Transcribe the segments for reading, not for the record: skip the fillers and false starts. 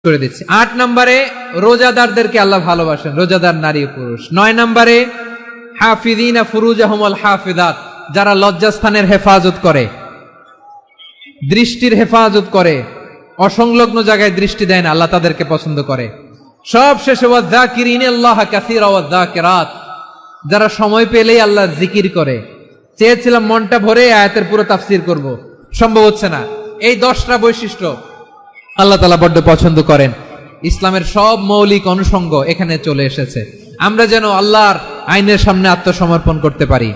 করে দিচ্ছি। 8 নম্বরে রোজাদারদেরকে আল্লাহ ভালোবাসেন, রোজাদার নারী ও পুরুষ। 9 নম্বরে হাফিযিনা ফুরুজাহুম ওয়াল হাফিযাত, যারা লজ্জাস্থানের হেফাজত করে, দৃষ্টির হেফাজত করে, অসংলগ্ন জায়গায় দৃষ্টি দেয় না, আল্লাহ তাদেরকে পছন্দ করে। সব শেষে ওয়াযাকিরিনাল্লাহ কাসীরা ওয়াযাকিরাত, যারা সময় পেলেই আল্লাহর জিকির করে। চেয়েছিলাম মনটা ভরে আয়াতের পুরো তাফসীর করব, সম্ভব হচ্ছে না। এই 10টা বৈশিষ্ট্য আল্লাহ তাআলা বড্ড পছন্দ করেন। ইসলামের সব মৌলিক অনুষঙ্গ এখানে চলে এসেছে। আমরা যেন আল্লাহর আইনের সামনে আত্মসমর্পণ করতে পারি,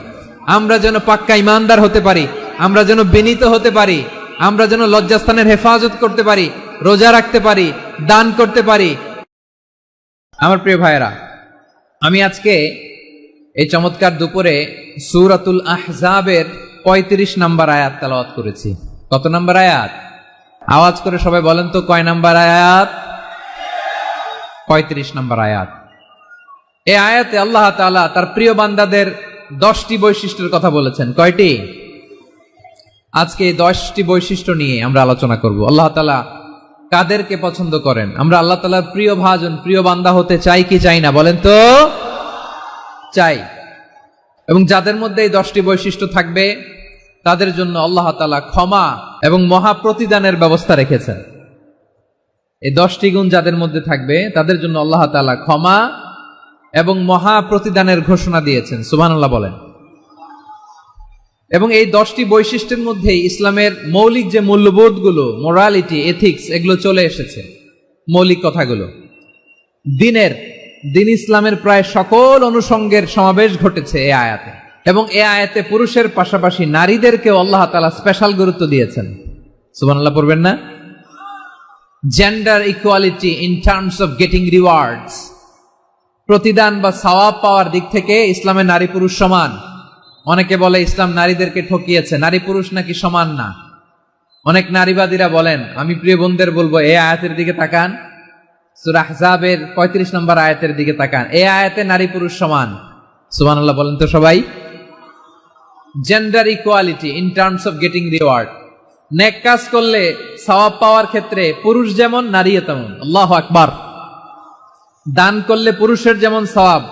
আমরা যেন পাক্কা ইমানদার হতে পারি, আমরা যেন বিনীত হতে পারি, আমরা যেন লজ্জাস্থানের হেফাজত করতে পারি, রোজা রাখতে পারি, দান করতে পারি। আমার প্রিয় ভাইয়েরা, আমি আজকে এই চমৎকার দুপুরে সূরাতুল আহজাবের 35 নম্বর আয়াত তেলাওয়াত করেছি। কত নম্বর আয়াত? আওয়াজ করে সবাই বলেন তো, কয় নম্বর আয়াত? 35 নম্বর আয়াত। এই আয়াতে আল্লাহ তাআলা তার প্রিয় বান্দাদের 10টি বৈশিষ্ট্যের কথা বলেছেন। কয়টি? আজকে এই 10টি বৈশিষ্ট্য নিয়ে আমরা আলোচনা করব। আল্লাহ তাআলা কাদেরকে পছন্দ করেন? আমরা আল্লাহ তাআলার প্রিয় ভাজন, প্রিয় বান্দা হতে চাই কি চাই না? বলেন তো। চাই। এবং যাদের মধ্যে এই 10টি বৈশিষ্ট্য থাকবে তাদের জন্য আল্লাহ তাআলা ক্ষমা এবং মহা প্রতিদানের ব্যবস্থা রেখেছেন। এই 10টি গুণ যাদের মধ্যে থাকবে তাদের জন্য আল্লাহ তাআলা ক্ষমা এবং মহা প্রতিদানের ঘোষণা দিয়েছেন। সুবহানাল্লাহ বলেন। এবং এই 10টি বৈশিষ্ট্যের মধ্যেই ইসলামের মৌলিক যে মূল্যবোধগুলো, মোরালিটি, এথিক্স, এগুলো চলে এসেছে। মৌলিক কথাগুলো দিন ইসলামের প্রায় সকল অনুষঙ্গের সমাবেশ ঘটেছে এই আয়াতে। এবং এই আয়াতে পুরুষের পাশাপাশি নারীদেরকেও আল্লাহ তাআলা স্পেশাল গুরুত্ব দিয়েছেন। সুবহানাল্লাহ পড়বেন না? Gender equality in terms of getting rewards, প্রতিদান বা সওয়াব পাওয়ার দিক থেকে ইসলামে নারী পুরুষ সমান। অনেকে বলে ইসলাম নারীদেরকে ঠকিয়েছে, নারী পুরুষ নাকি সমান না। অনেক নারীবাদীরা বলেন, আমি প্রিয় বোনদের বলবো এই আয়াতের দিকে তাকান, সূরা আহজাবের 35 নম্বর আয়াতের দিকে তাকান। এই আয়াতে নারী পুরুষ সমান। সুবহানাল্লাহ বলেন তো সবাই। Gender equality in terms of getting reward, নেক কাজ করলে সওয়াব পাওয়ার ক্ষেত্রে পুরুষ যেমন নারীও তেমন। আল্লাহু আকবার। দান করলে পুরুষের যেমন সওয়াব,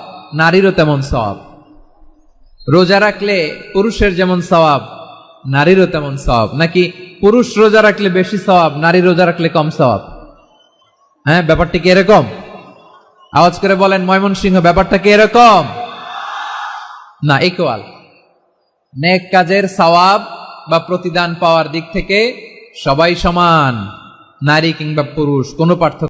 নারীরও তেমন সওয়াব। রোজা রাখলে পুরুষের যেমন সওয়াব, নারীরও তেমন সওয়াব। নাকি পুরুষ রোজা রাখলে বেশি সওয়াব, নারী রোজা রাখলে কম সওয়াব? হ্যাঁ, ব্যাপারটা কি এরকম? আওয়াজ করে বলেন ময়মনসিংহ, ব্যাপারটা কি এরকম? না, ইকুয়াল। নেক কাজের সওয়াব বা প্রতিদান পাওয়ার দিক থেকে সবাই সমান, নারী কিংবা পুরুষ কোনো পার্থক্য